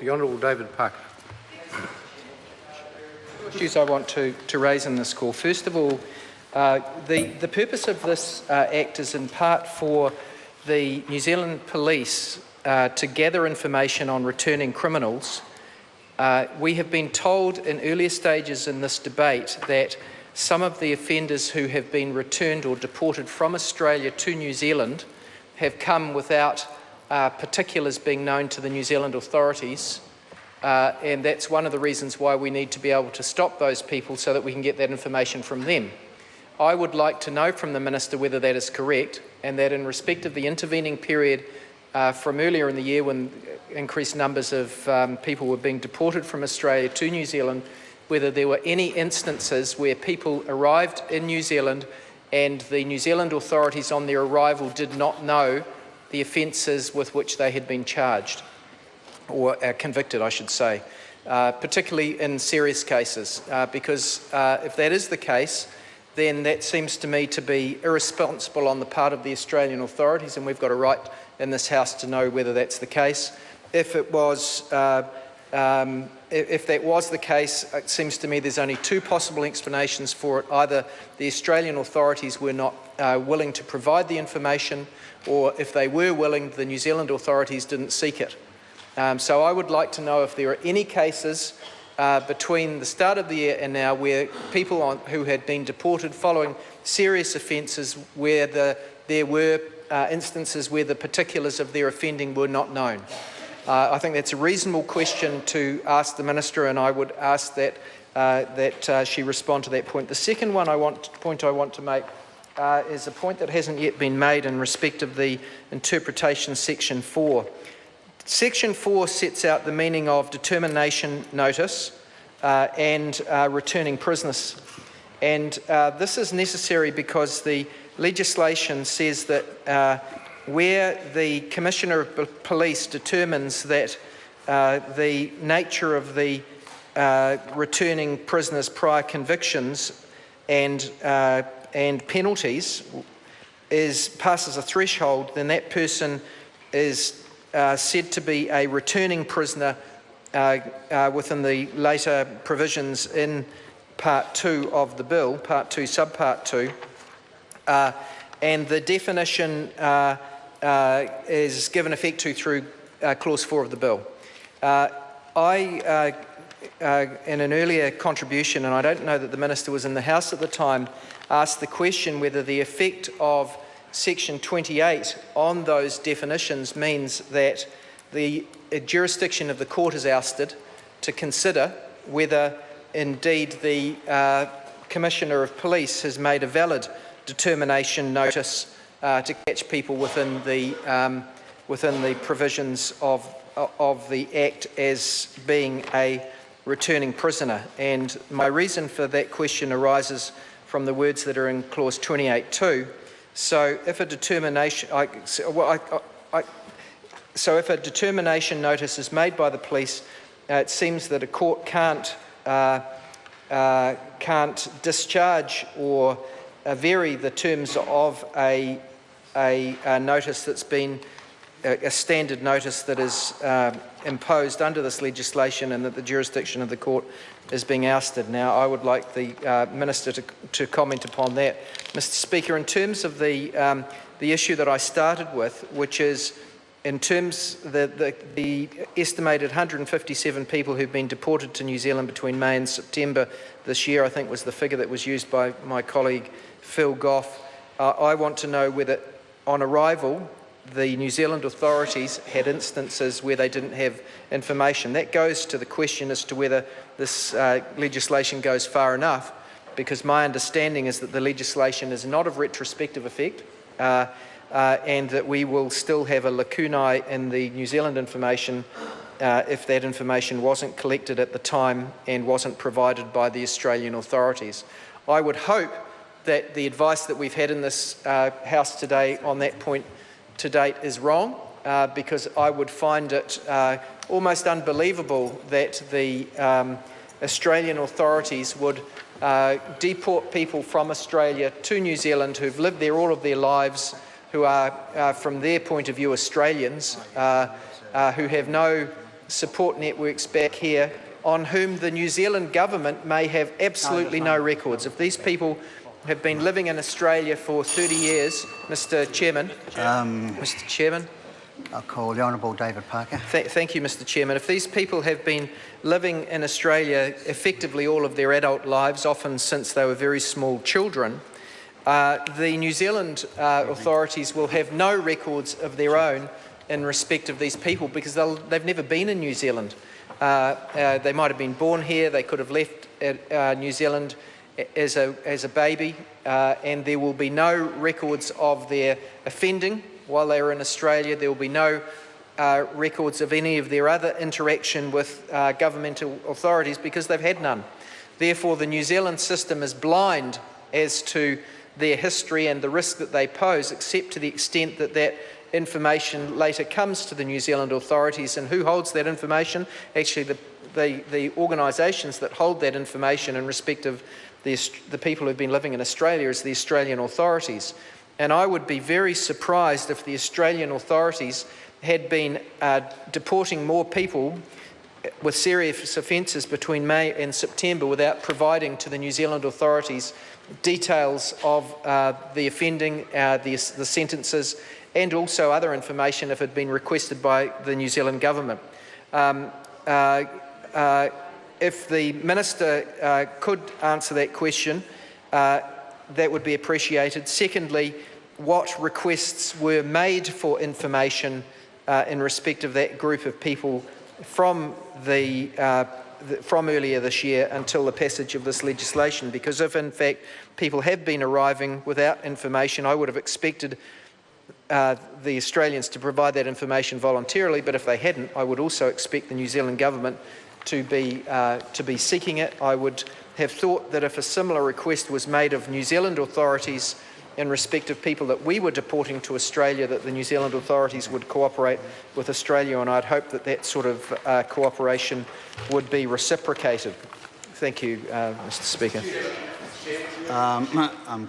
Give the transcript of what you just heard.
The Honourable David Parker. Issues I want to raise in this call. First of all, the purpose of this Act is in part for the New Zealand Police to gather information on returning criminals. We have been told in earlier stages in this debate that some of the offenders who have been returned or deported from Australia to New Zealand have come without particulars being known to the New Zealand authorities. And that's one of the reasons why we need to be able to stop those people so that we can get that information from them. I would like to know from the Minister whether that is correct, and that in respect of the intervening period from earlier in the year when increased numbers of people were being deported from Australia to New Zealand, whether there were any instances where people arrived in New Zealand and the New Zealand authorities on their arrival did not know the offences with which they had been charged, or convicted, I should say, particularly in serious cases, because if that is the case, then that seems to me to be irresponsible on the part of the Australian authorities, and we've got a right in this House to know whether that's the case. If that was the case, it seems to me there's only two possible explanations for it. Either the Australian authorities were not willing to provide the information, or if they were willing, the New Zealand authorities didn't seek it. So I would like to know if there are any cases between the start of the year and now where people who had been deported following serious offences, where there were instances where the particulars of their offending were not known. I think that's a reasonable question to ask the Minister, and I would ask that she respond to that point. The second point I want to make is a point that hasn't yet been made in respect of the interpretation section 4. Section 4 sets out the meaning of determination notice and returning prisoners. And this is necessary because the legislation says that where the Commissioner of Police determines that the nature of the returning prisoners' prior convictions and penalties passes a threshold, then that person is said to be a returning prisoner within the later provisions in Part 2 of the Bill, Part 2, Subpart 2, and the definition is given effect to through Clause 4 of the Bill. I, in an earlier contribution, and I don't know that the Minister was in the House at the time, asked the question whether the effect of Section 28 on those definitions means that the jurisdiction of the court is ousted to consider whether indeed the Commissioner of Police has made a valid determination notice to catch people within the provisions of the Act as being a returning prisoner. And my reason for that question arises from the words that are in Clause 28.2. So if a determination notice is made by the police, it seems that a court can't discharge or vary the terms of a notice that's been a standard notice that is imposed under this legislation, and that the jurisdiction of the court is being ousted. Now, I would like the Minister to comment upon that. Mr. Speaker, in terms of the issue that I started with, which is in terms of the estimated 157 people who've been deported to New Zealand between May and September this year, I think was the figure that was used by my colleague Phil Goff. I want to know whether on arrival the New Zealand authorities had instances where they didn't have information. That goes to the question as to whether this legislation goes far enough, because my understanding is that the legislation is not of retrospective effect, and that we will still have a lacunae in the New Zealand information if that information wasn't collected at the time and wasn't provided by the Australian authorities. I would hope that the advice that we've had in this House today on that point to date is wrong, because I would find it almost unbelievable that the Australian authorities would deport people from Australia to New Zealand who've lived there all of their lives, who are, from their point of view, Australians, who have no support networks back here on whom the New Zealand government may have absolutely no records. If these people have been living in Australia for 30 years, Mr. Chairman. Mr. Chairman. I'll call the Honourable David Parker. Thank you, Mr. Chairman. If these people have been living in Australia effectively all of their adult lives, often since they were very small children, the New Zealand authorities will have no records of their own in respect of these people because they've never been in New Zealand. They might have been born here, they could have left New Zealand as a baby, and there will be no records of their offending while they were in Australia. There will be no records of any of their other interaction with governmental authorities because they've had none. Therefore, the New Zealand system is blind as to their history and the risk that they pose, except to the extent that that information later comes to the New Zealand authorities. And who holds that information? Actually, the organisations that hold that information in respect of the people who've been living in Australia is the Australian authorities. And I would be very surprised if the Australian authorities had been deporting more people with serious offences between May and September without providing to the New Zealand authorities details of the offending, the sentences, and also other information if it had been requested by the New Zealand government. If the Minister could answer that question, that would be appreciated. Secondly, what requests were made for information in respect of that group of people from earlier this year until the passage of this legislation? Because if in fact people have been arriving without information, I would have expected the Australians to provide that information voluntarily, but if they hadn't, I would also expect the New Zealand government to be seeking it. I would have thought that if a similar request was made of New Zealand authorities in respect of people that we were deporting to Australia, that the New Zealand authorities would cooperate with Australia, and I'd hope that that sort of cooperation would be reciprocated. Thank you, Mr. Speaker.